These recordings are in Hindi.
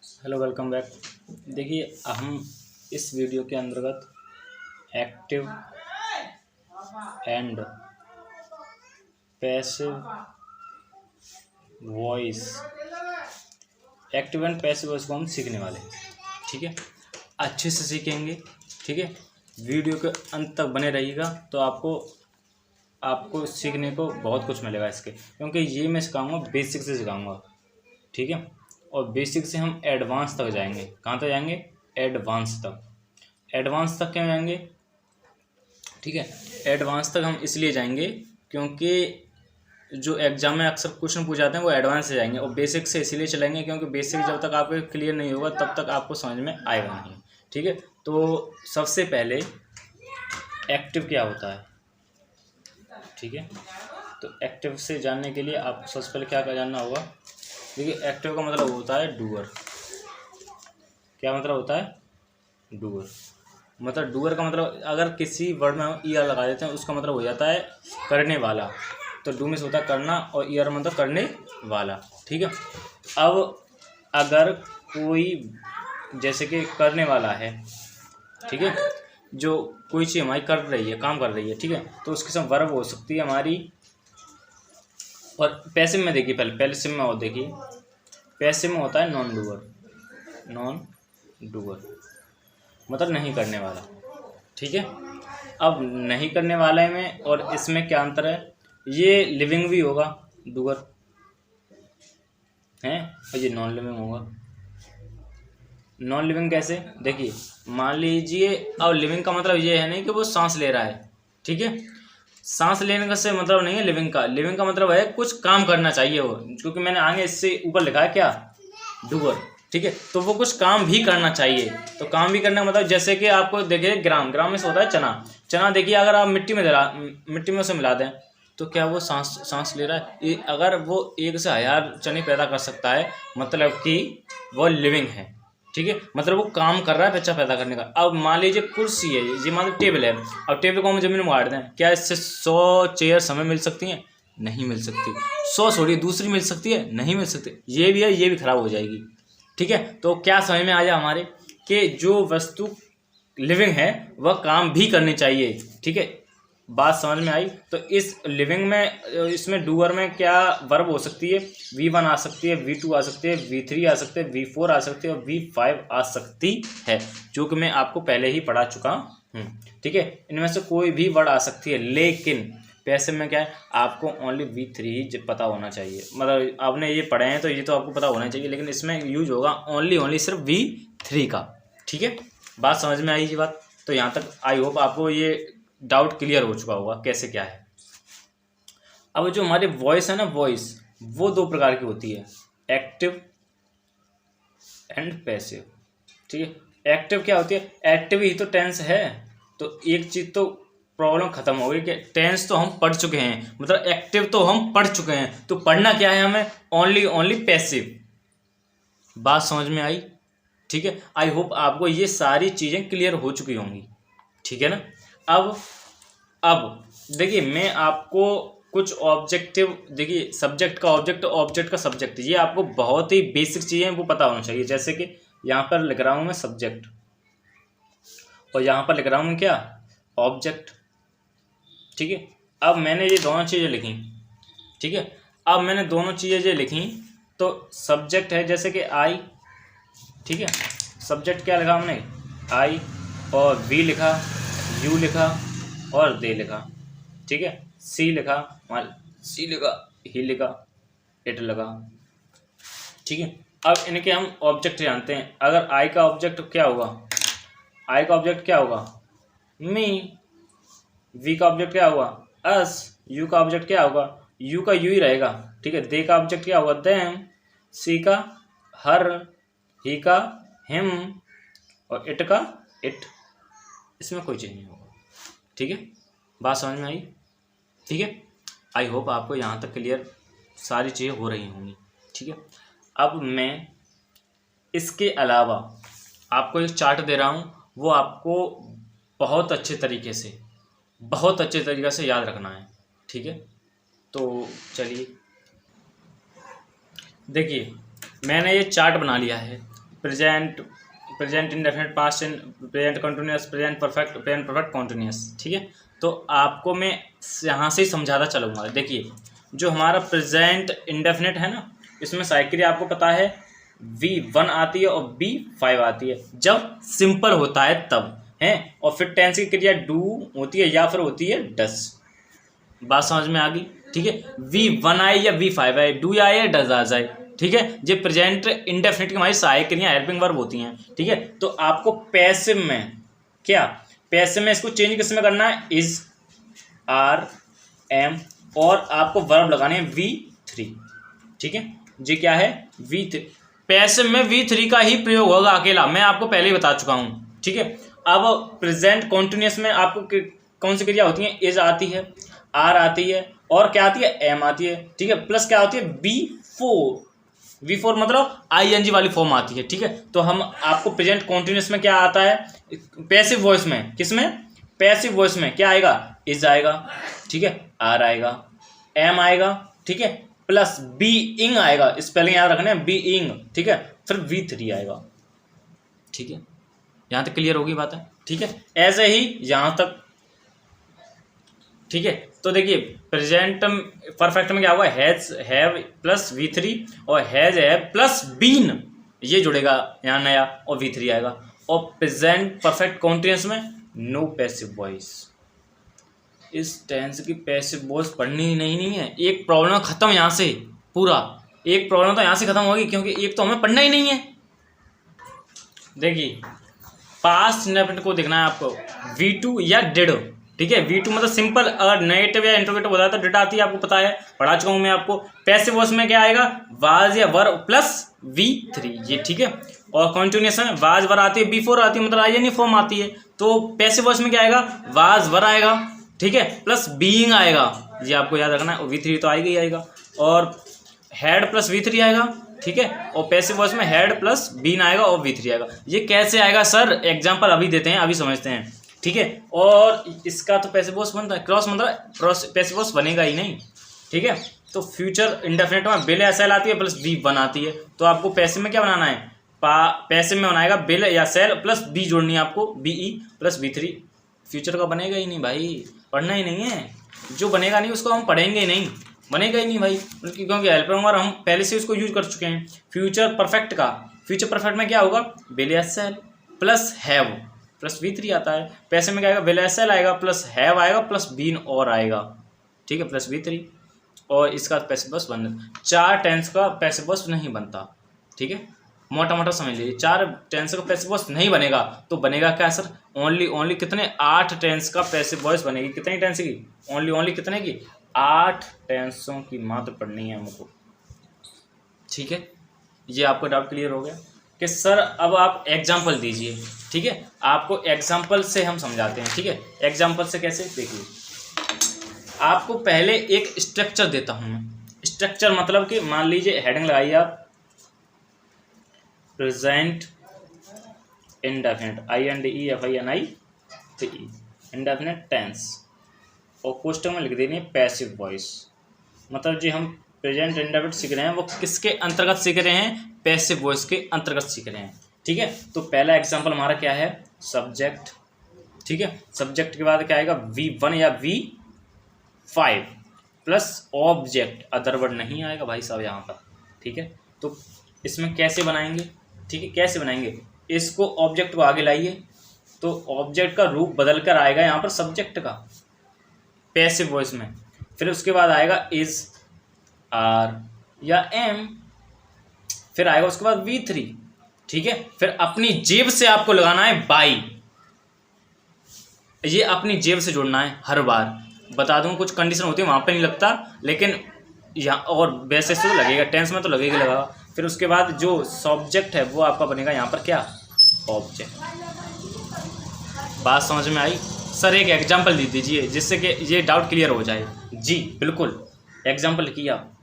Hello, welcome back. देखिए, हम इस वीडियो के अंतर्गत एक्टिव एंड पैसिव वॉइस को हम सीखने वाले हैं। ठीक है, अच्छे से सीखेंगे। ठीक है, वीडियो के अंत तक बने रहिएगा तो आपको सीखने को बहुत कुछ मिलेगा इसके, क्योंकि ये मैं सिखाऊंगा, बेसिक से सिखाऊंगा। ठीक है, और बेसिक से हम एडवांस तक जाएंगे। कहाँ तक जाएंगे? एडवांस तक। एडवांस तक क्यों जाएंगे? ठीक है, एडवांस तक हम इसलिए जाएंगे क्योंकि जो एग्जाम में अक्सर क्वेश्चन पूछ जाते हैं वो एडवांस से जाएंगे, और बेसिक से इसीलिए चलेंगे क्योंकि बेसिक जब तक आपको क्लियर नहीं होगा तब तक आपको समझ में आएगा नहीं। ठीक है, तो सबसे पहले एक्टिव क्या होता है। ठीक है, तो एक्टिव से जानने के लिए आपको सबसे पहले क्या जानना होगा। देखिए, एक्टिव का मतलब होता है डूअर। क्या मतलब होता है? डूअर। मतलब डूअर का मतलब अगर किसी वर्ड में हम ईआर लगा देते हैं उसका मतलब हो जाता है करने वाला। तो डू में से होता है करना और ईआर मतलब करने वाला। ठीक है, अब अगर कोई जैसे कि करने वाला है, ठीक है, जो कोई चीज़ हमारी कर रही है, काम कर रही है, ठीक है, तो उसके साथ वर्ब हो सकती है हमारी। और पैसिव में देखिए, पहले सिम में और देखिए, पैसिव में होता है नॉन डूअर। नॉन डूअर मतलब नहीं करने वाला। ठीक है, अब नहीं करने वाले में और इसमें क्या अंतर है? ये लिविंग भी होगा डूअर है, और ये नॉन लिविंग होगा। नॉन लिविंग कैसे? देखिए, मान लीजिए, अब लिविंग का मतलब ये है नहीं कि वो सांस ले रहा है। ठीक है, सांस लेने का से मतलब नहीं है लिविंग का। लिविंग का मतलब है कुछ काम करना चाहिए वो, क्योंकि मैंने आगे इससे ऊपर लिखा है क्या? डूअर। ठीक है, तो वो कुछ काम भी करना चाहिए। तो काम भी करना मतलब जैसे कि आपको देखिए, ग्राम में से होता है चना। देखिए, अगर आप मिट्टी में उसे मिला दें तो क्या वो सांस ले रहा है? अगर वो 1 से 1000 चने पैदा कर सकता है मतलब कि वो लिविंग है। ठीक है, मतलब वो काम कर रहा है बच्चा पैदा करने का। अब मान लीजिए कुर्सी है, ये मान लो टेबल है। अब टेबल को हम जमीन में गाड़ दें, क्या इससे 100 चेयर हमें मिल सकती हैं? नहीं मिल सकती। 100 छोड़िए, दूसरी मिल सकती है? नहीं मिल सकती। ये भी है, ये भी खराब हो जाएगी। ठीक है, तो क्या समझ में आ जाए हमारे कि जो वस्तु लिविंग है वह काम भी करनी चाहिए। ठीक है, बात समझ में आई? तो इस लिविंग में, इसमें डूअर में क्या वर्ब हो सकती है? V1 आ सकती है, V2 आ सकती है, V3 आ सकती है, V4 आ सकती है और V5 आ सकती है, जो कि मैं आपको पहले ही पढ़ा चुका हूँ। ठीक है, इनमें से कोई भी वर्ड आ सकती है, लेकिन पैसिव में क्या है? आपको ओनली V3 ही पता होना चाहिए। मतलब आपने ये पढ़े हैं तो ये तो आपको पता होना चाहिए, लेकिन इसमें यूज होगा ओनली सिर्फ V3 का। ठीक है, बात समझ में आई ये बात? तो यहाँ तक आई होप आपको ये डाउट क्लियर हो चुका होगा कैसे क्या है। अब जो हमारी वॉइस है ना, वॉइस वो 2 प्रकार की होती है, एक्टिव एंड पैसिव। ठीक है, एक्टिव क्या होती है? एक्टिव ही तो टेंस है। तो एक चीज तो प्रॉब्लम खत्म हो गई कि टेंस तो हम पढ़ चुके हैं, मतलब एक्टिव तो हम पढ़ चुके हैं, तो पढ़ना क्या है हमें? Only passive. बात समझ में आई? ठीक है, आई होप आपको ये सारी चीजें क्लियर हो चुकी होंगी। ठीक है ना? अब देखिए, मैं आपको कुछ ऑब्जेक्टिव, देखिए, सब्जेक्ट का ऑब्जेक्ट, ऑब्जेक्ट का सब्जेक्ट, ये आपको बहुत ही बेसिक चीज़ें वो पता होना चाहिए। जैसे कि यहाँ पर लिख रहा हूँ मैं सब्जेक्ट, और यहाँ पर लिख रहा हूँ क्या? ऑब्जेक्ट। ठीक है, अब मैंने ये दोनों चीज़ें लिखी। ठीक है, अब मैंने दोनों चीज़ें लिखी, तो सब्जेक्ट है जैसे कि आई। ठीक है, सब्जेक्ट क्या लिखा हमने? आई, और वी लिखा, यू लिखा और दे लिखा। ठीक है, सी लिखा, ही लिखा, इट लगा। ठीक है, अब इनके हम ऑब्जेक्ट जानते हैं। अगर आई का ऑब्जेक्ट क्या होगा? आई का ऑब्जेक्ट क्या होगा? मी। वी का ऑब्जेक्ट क्या होगा? अस। यू का ऑब्जेक्ट क्या होगा? यू का यू ही रहेगा। ठीक है, दे का ऑब्जेक्ट क्या होगा? देम। सी का हर, ही का हिम, और इट का इट। इसमें कोई चेंज नहीं होगा। ठीक है, बात समझ में आई? ठीक है, आई होप आपको यहाँ तक क्लियर सारी चीज़ें हो रही होंगी। ठीक है, अब मैं इसके अलावा आपको एक चार्ट दे रहा हूँ, वो आपको बहुत अच्छे तरीके से याद रखना है। ठीक है, तो चलिए, देखिए, मैंने ये चार्ट बना लिया है। Present indefinite, past present continuous, present perfect continuous. ठीक है, तो आपको मैं यहाँ से ही समझाता चलूँगा। देखिए जो हमारा प्रेजेंट इंडेफिनिट है ना, इसमें साइक्रिया आपको पता है V1 आती है और V5 आती है जब सिंपल होता है तब है, और फिर टेंस की क्रिया डू होती है या फिर होती है डस। बात समझ में आ गई? ठीक है, V1 आए या V5 आए, डू आए या डज आ जाए। ठीक है, ये प्रेजेंट इंडेफिनिट की हमारी सहायक क्रिया हेल्पिंग वर्ब होती हैं। ठीक है, तो आपको पैसिव में क्या, पैसिव में इसको चेंज किस में करना है, इज, आर, एम, और आपको वर्ब लगाने हैं V3। ठीक है, जी क्या है V3। पैसिव में V3 का ही प्रयोग होगा अकेला, मैं आपको पहले ही बता चुका हूँ। ठीक है, अब प्रेजेंट कॉन्टिन्यूअस में आपको कौन सी क्रिया होती है, इज आती है, आर आती है, और क्या आती है, एम आती है। ठीक है, प्लस क्या होती है, V4 मतलब ING वाली फॉर्म आती है। ठीक है, तो हम आपको प्रेजेंट कॉन्टिन्यूअस में क्या आता है, पैसिव वॉइस में, किसमें, पैसिव वॉइस में क्या आएगा, इज आएगा। ठीक है, आर आएगा, एम आएगा। ठीक है, प्लस बीइंग आएगा, स्पेलिंग याद रखना है, बीइंग। ठीक है, फिर V3 आएगा। ठीक है, यहाँ तक क्लियर होगी बात है? ठीक है, ऐसे ही यहाँ तक। ठीक है, तो देखिए प्रेजेंट परफेक्ट में क्या होगा, हैज हैव प्लस V3 और हैज हैव प्लस बीन, ये जुड़ेगा यहाँ नया और V3 आएगा। और प्रेजेंट परफेक्ट कॉन्टिन्यूअस में नो पैसिव वॉइस। इस टेंस की पैसिव वॉइस पढ़नी नहीं है। एक प्रॉब्लम खत्म यहाँ से, पूरा एक प्रॉब्लम तो यहाँ से खत्म होगी, क्योंकि एक तो हमें पढ़ना ही नहीं है। देखिए पास्ट इंडेफिनिट को देखना है आपको, V2 या डिड। ठीक है, V2 मतलब सिंपल, अगर नेगेटिव या इंट्रोगेटिव होता है तो डिड आती है, आपको पता है, पढ़ा चुका हूँ मैं आपको। पैसिव वॉइस में क्या आएगा, वाज या वर प्लस V3, ये ठीक है। और कंटिन्यूअस में वाज वर आती है, B4 आती है, मतलब ING फॉर्म आती है। तो पैसिव वॉइस में क्या आएगा, वाज वर आएगा। ठीक है, प्लस बीइंग आएगा, ये आपको याद रखना है। V3 तो आएगा ही आएगा, और हेड प्लस V3 आएगा। ठीक है, और पैसिव वॉइस में हेड प्लस बीन आएगा और V3 आएगा। ये कैसे आएगा सर, एग्जांपल अभी देते हैं, अभी समझते हैं। ठीक है, और इसका तो पैसिव वॉइस बनता है, क्रॉस मतलब पैसिव वॉइस बनेगा ही नहीं। ठीक है, तो फ्यूचर इंडेफिनिट में बिल या सेल आती है प्लस V1 आती है, तो आपको पैसिव में क्या बनाना है, पैसिव में बनाएगा बिल या सेल प्लस B जोड़नी है आपको, BE प्लस V3। फ्यूचर का बनेगा ही नहीं भाई, पढ़ना ही नहीं है। जो बनेगा नहीं उसको हम पढ़ेंगे ही नहीं, बनेगा ही नहीं भाई, क्योंकि हेल्पिंग वर्ब हम पहले से उसको यूज कर चुके हैं। फ्यूचर परफेक्ट का, फ्यूचर परफेक्ट में क्या होगा, विल या cell plus have plus V3 आता है। पैसे में क्या आएगा, विल या सेल आएगा प्लस हैव आएगा प्लस बीन और आएगा। ठीक है, प्लस V3, और इसका पैसिव वॉइस बन, 4 टेंस का पैसिव वॉइस नहीं बनता। ठीक है, मोटा मोटा समझ लीजिए, 4 टेंस का पैसिव वॉइस नहीं बनेगा तो बनेगा क्या सर, ओनली कितने, 8 टेंस का पैसिव वॉइस बनेगी। कितनी टेंस की, ओनली कितने की, 8 टेंसों की मात्र पढ़नी है हमको। ठीक है, ये आपको डाउट क्लियर हो गया कि सर अब आप एग्जाम्पल दीजिए। ठीक है, आपको एग्जाम्पल से हम समझाते हैं। ठीक है, एग्जाम्पल से कैसे, देखिए आपको पहले एक स्ट्रक्चर देता हूँ मैं। स्ट्रक्चर मतलब कि मान लीजिए हेडिंग लगाइए आप, present indefinite, INDEFINIT, indefinite tense, और क्वेश्चन में लिख देनी है पैसिव वॉइस। मतलब जो हम प्रेजेंट इंडेफिनिट सीख रहे हैं वो किसके अंतर्गत सीख रहे हैं, पैसिव वॉइस के अंतर्गत सीख रहे हैं। ठीक है, तो पहला एग्जांपल हमारा क्या है, सब्जेक्ट। ठीक है, सब्जेक्ट के बाद क्या आएगा, V1 या V5 plus object, other word नहीं आएगा भाई साहब यहाँ पर। ठीक है, तो इसमें कैसे बनाएंगे, ठीक है, कैसे बनाएंगे, इसको ऑब्जेक्ट को आगे लाइए, तो ऑब्जेक्ट का रूप बदल कर आएगा यहाँ पर सब्जेक्ट का पैसिव वॉइस में। फिर उसके बाद आएगा इज, आर या एम, फिर आएगा उसके बाद V3। ठीक है, फिर अपनी जेब से आपको लगाना है बाई, ये अपनी जेब से जोड़ना है हर बार। बता दूं कुछ कंडीशन होती है वहाँ पे नहीं लगता, लेकिन यहाँ और वैसे से तो लगेगा, टेंस में तो लगेगा लगा। फिर उसके बाद जो सब्जेक्ट है वो आपका बनेगा यहाँ पर क्या, ऑब्जेक्ट। बात समझ में आई सर? एक एग्जांपल दे दीजिए जिससे कि ये डाउट क्लियर हो जाए। जी बिल्कुल, एग्जांपल लिखिए आप।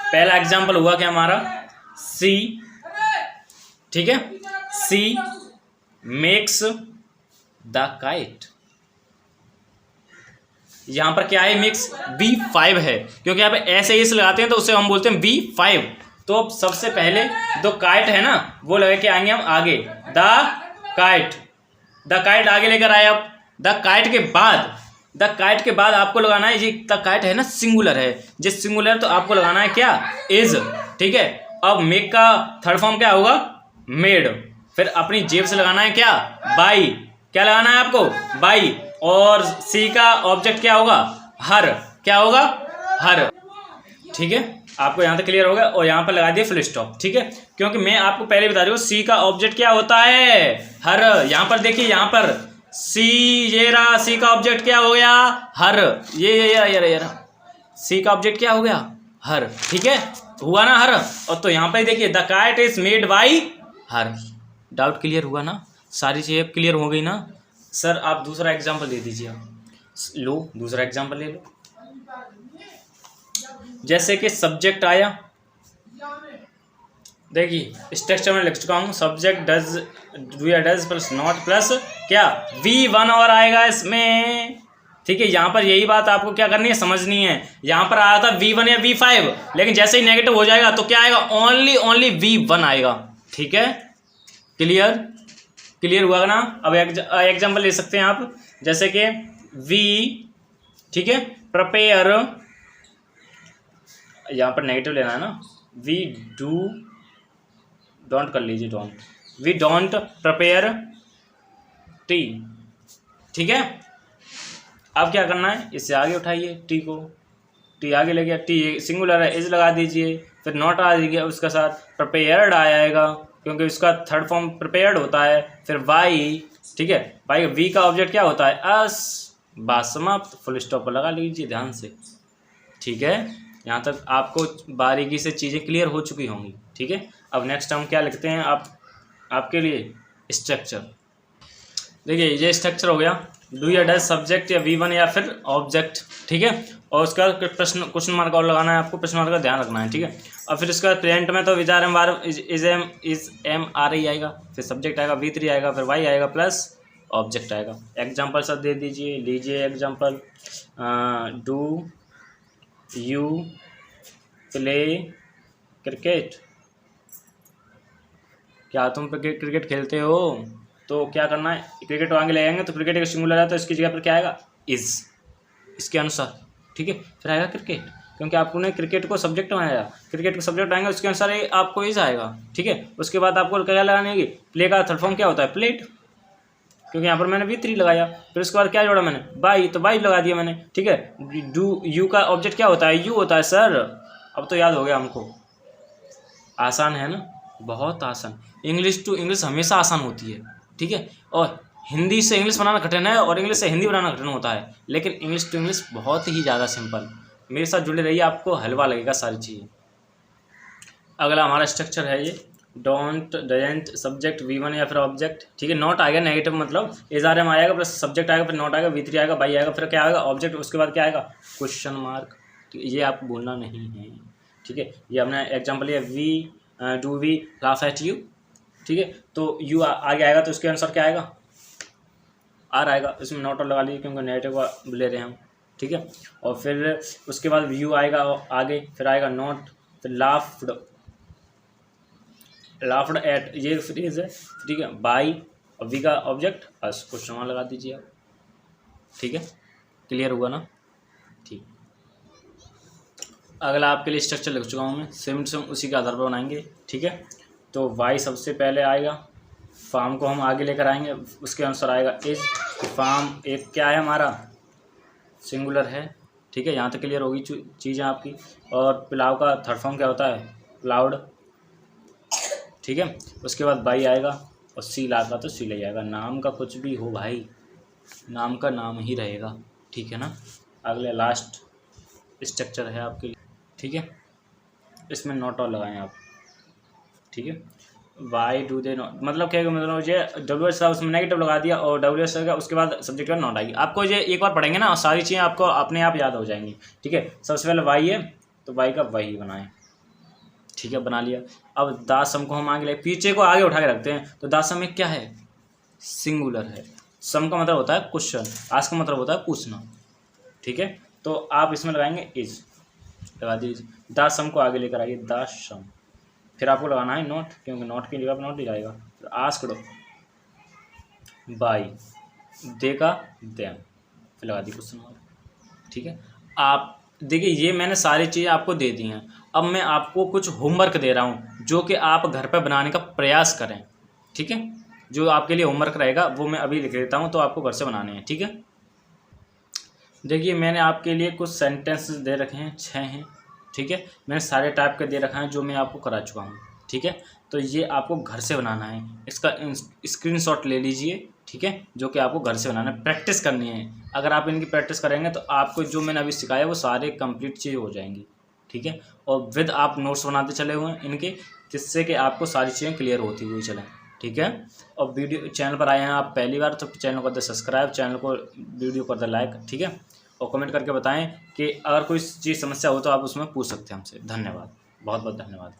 पहला एग्जांपल हुआ क्या हमारा, सी। ठीक है, सी मेक्स द काइट। यहाँ पर क्या है, मिक्स V5 है, क्योंकि यहाँ पे ऐसे इस लगाते हैं तो उसे हम बोलते हैं V5, तो सबसे पहले दो काइट है ना वो लगा के आएंगे हम आगे, द काइट आगे लेकर आए। अब द काइट के बाद आपको लगाना है, ये द काइट है ना सिंगुलर है, जो सिंगुलर तो आपको लगाना है क्या, इज। ठीक है, अब मेक का थर्ड फॉर्म क्या होगा, मेड। फिर अपनी जेब से लगाना है क्या, बाई। क्या लगाना है आपको, बाई। और सी का ऑब्जेक्ट क्या होगा, हर। क्या होगा, हर। ठीक है, आपको यहाँ तक क्लियर होगा। और यहाँ पर लगा दिया फुल स्टॉप। ठीक है, क्योंकि मैं आपको पहले बता रही हूँ सी का ऑब्जेक्ट क्या होता है, हर। यहाँ पर देखिए, यहाँ पर सी, ये रहा सी का ऑब्जेक्ट क्या हो गया, हर। ये सी का ऑब्जेक्ट क्या हो गया, हर। ठीक है, हुआ ना हर। और तो यहाँ पर देखिए the kite is made by her. Doubt clear हुआ ना, सारी चीजें क्लियर हो गई ना। सर आप दूसरा एग्जाम्पल दे दीजिए, लो दूसरा एग्जाम्पल ले लो। जैसे कि सब्जेक्ट आया, देखिए स्ट्रक्चर में लिख चुका हूँ, सब्जेक्ट डज, डू या डज प्लस नॉट प्लस क्या, V1 और आएगा इसमें। ठीक है, यहाँ पर यही बात आपको क्या करनी है, समझनी है। यहाँ पर आया था V1 या V5, लेकिन जैसे ही नेगेटिव हो जाएगा तो क्या आएगा, ओनली V1 आएगा। ठीक है, क्लियर हुआ ना। अब एग्जाम्पल ले सकते हैं आप, जैसे कि वी, ठीक है, प्रिपेयर, यहाँ पर नेगेटिव लेना है ना, वी डोंट कर लीजिए, वी डोंट प्रिपेयर टी। ठीक है, अब क्या करना है, इससे आगे उठाइए टी को, टी आगे ले गया, टी सिंगुलर है, इज लगा दीजिए, फिर नॉट आ जाएगा उसके साथ, प्रिपेयर्ड आएगा क्योंकि उसका थर्ड फॉर्म प्रिपेयर्ड होता है। फिर वाई, ठीक है, वाई वी का ऑब्जेक्ट क्या होता है, अस। बात समाप्त, फुल स्टॉप पर लगा लीजिए ध्यान से। ठीक है, यहाँ तक आपको बारीकी से चीज़ें क्लियर हो चुकी होंगी। ठीक है, अब नेक्स्ट हम क्या लिखते हैं, आपके लिए स्ट्रक्चर। देखिए ये स्ट्रक्चर हो गया, डू या डज सब्जेक्ट या V1 या फिर ऑब्जेक्ट। ठीक है, और उसका क्वेश्चन मार्क और लगाना है आपको, प्रश्न मार्क का ध्यान रखना है। ठीक है, और फिर उसका प्रेजेंट में तो विचार एम बार इज एम आर ही आएगा, फिर सब्जेक्ट आएगा V3 आएगा, फिर वाई आएगा प्लस ऑब्जेक्ट आएगा। एग्जाम्पल सब दे दीजिए, लीजिए example, do you play cricket, क्या तुम क्रिकेट खेलते हो। तो क्या करना है, क्रिकेट आगे ले आएंगे तो क्रिकेट एक सिंगुलर है तो इसकी जगह पर क्या आएगा, इज, इसके अनुसार। ठीक है, फिर आएगा क्रिकेट, क्योंकि आपने क्रिकेट को सब्जेक्ट बनाया, क्रिकेट को सब्जेक्ट आएंगे उसके अनुसार आपको इज आएगा। ठीक है, उसके बाद आपको क्या लगाने की, प्ले का थर्ड फॉर्म क्या होता है, प्लेट, क्योंकि यहाँ पर मैंने V3 लगाया। फिर उसके बाद क्या जोड़ा मैंने, बाई, तो बाई लगा दिया मैंने। ठीक है, डू यू का ऑब्जेक्ट क्या होता है, यू होता है सर। अब तो याद हो गया हमको, आसान है ना, बहुत आसान। इंग्लिश टू इंग्लिश हमेशा आसान होती है। ठीक है, और हिंदी से इंग्लिश बनाना कठिन है और इंग्लिश से हिंदी बनाना कठिन होता है, लेकिन इंग्लिश टू इंग्लिश बहुत ही ज़्यादा सिंपल। मेरे साथ जुड़े रहिए, आपको हलवा लगेगा सारी चीज़ें। अगला हमारा स्ट्रक्चर है ये, डोंट, डजेंट, सब्जेक्ट V1 या फिर ऑब्जेक्ट। ठीक है, नॉट आएगा नेगेटिव, मतलब एज आर एम आएगा प्लस सब्जेक्ट आएगा, फिर नॉट आएगा, V3 आएगा, बाई आएगा, फिर क्या आएगा, ऑब्जेक्ट, उसके बाद क्या आएगा, क्वेश्चन मार्क। ये आपको बोलना नहीं है। ठीक है, ये हमने एग्जाम्पल लिया, do we laugh at you. ठीक है, तो यू आगे आएगा तो उसके अनुसार क्या आएगा, आर आएगा, इसमें नॉट और लगा लीजिए क्योंकि नेगेटिव ले रहे हैं हम। ठीक है, और फिर उसके बाद यू आएगा आगे, फिर आएगा नॉट, फिर लाफ्ड एट, ये फ्रेज है। ठीक है, बाई और वी का ऑब्जेक्ट, बस क्वेश्चन मार्क लगा दीजिए आप। ठीक है, क्लियर हुआ ना। ठीक, अगला आपके लिए स्ट्रक्चर लिख चुका हूँ मैं, सेम टू सेम उसी के आधार पर बनाएंगे। ठीक है, तो वाई सबसे पहले आएगा, फार्म को हम आगे लेकर आएंगे, उसके अनुसार आएगा इज। फार्म एक क्या है हमारा, सिंगुलर है। ठीक है, यहाँ तक क्लियर होगी चीज़ें आपकी। और पुलाव का थर्ड फॉर्म क्या होता है, प्लाउड। ठीक है, उसके बाद बाई आएगा और सी लागा तो सी ले जाएगा। नाम का कुछ भी हो भाई, नाम का नाम ही रहेगा। ठीक है ना। अगले लास्ट स्ट्रक्चर है आपके लिए। ठीक है, इसमें नॉट और लगाएं आप। ठीक है, वाई डू दे नॉट, मतलब क्या, मतलब ये WH था उसमें नेगेटिव लगा दिया और WH रहेगा, उसके बाद सब्जेक्ट का नॉट आएगी। आपको ये एक बार पढ़ेंगे ना, सारी चीज़ें आपको अपने आप याद हो जाएंगी। ठीक है, सबसे पहले वाई है तो वाई का वही बनाएं। ठीक है, बना लिया। अब दासम को हम आगे ले, पीछे को आगे उठा के रखते हैं, तो दासम में क्या है, सिंगुलर है। सम का मतलब होता है क्वेश्चन, आज का मतलब होता है पूछना। ठीक है, तो आप इसमें लगाएंगे इज, लगा दीजिए। दासम को आगे लेकर आइए, दासम। फिर आपको लगाना है नॉट, क्योंकि नॉट की जगह पर नॉट ही जाएगा। आस्क्ड बाय, देगा देम, फिर लगा दी क्वेश्चन मार्क। ठीक है, आप देखिए ये मैंने सारी चीज़ें आपको दे दी हैं। अब मैं आपको कुछ होमवर्क दे रहा हूँ जो कि आप घर पर बनाने का प्रयास करें। ठीक है, जो आपके लिए होमवर्क रहेगा वो मैं अभी लिख देता हूँ, तो आपको घर से बनाने हैं। ठीक है, देखिए मैंने आपके लिए कुछ सेंटेंस दे रखे हैं, 6 हैं। ठीक है, मैंने सारे टाइप के दे रखा है जो मैं आपको करा चुका हूँ। ठीक है, तो ये आपको घर से बनाना है, इसका स्क्रीनशॉट ले लीजिए। ठीक है, जो कि आपको घर से बनाना है, प्रैक्टिस करनी है। अगर आप इनकी प्रैक्टिस करेंगे तो आपको जो मैंने अभी सिखाया वो सारे कंप्लीट चीज़ हो जाएंगी। ठीक है, और विद आप नोट्स बनाते चले हुए हैं इनके, जिससे कि आपको सारी चीज़ें क्लियर होती हुई चलें। ठीक है, और वीडियो चैनल पर आए हैं आप पहली बार तो चैनल को कर दे सब्सक्राइब, चैनल को वीडियो कर दे लाइक। ठीक है, और कमेंट करके बताएं कि अगर कोई चीज़ समस्या हो तो आप उसमें पूछ सकते हैं हमसे। धन्यवाद, बहुत बहुत धन्यवाद।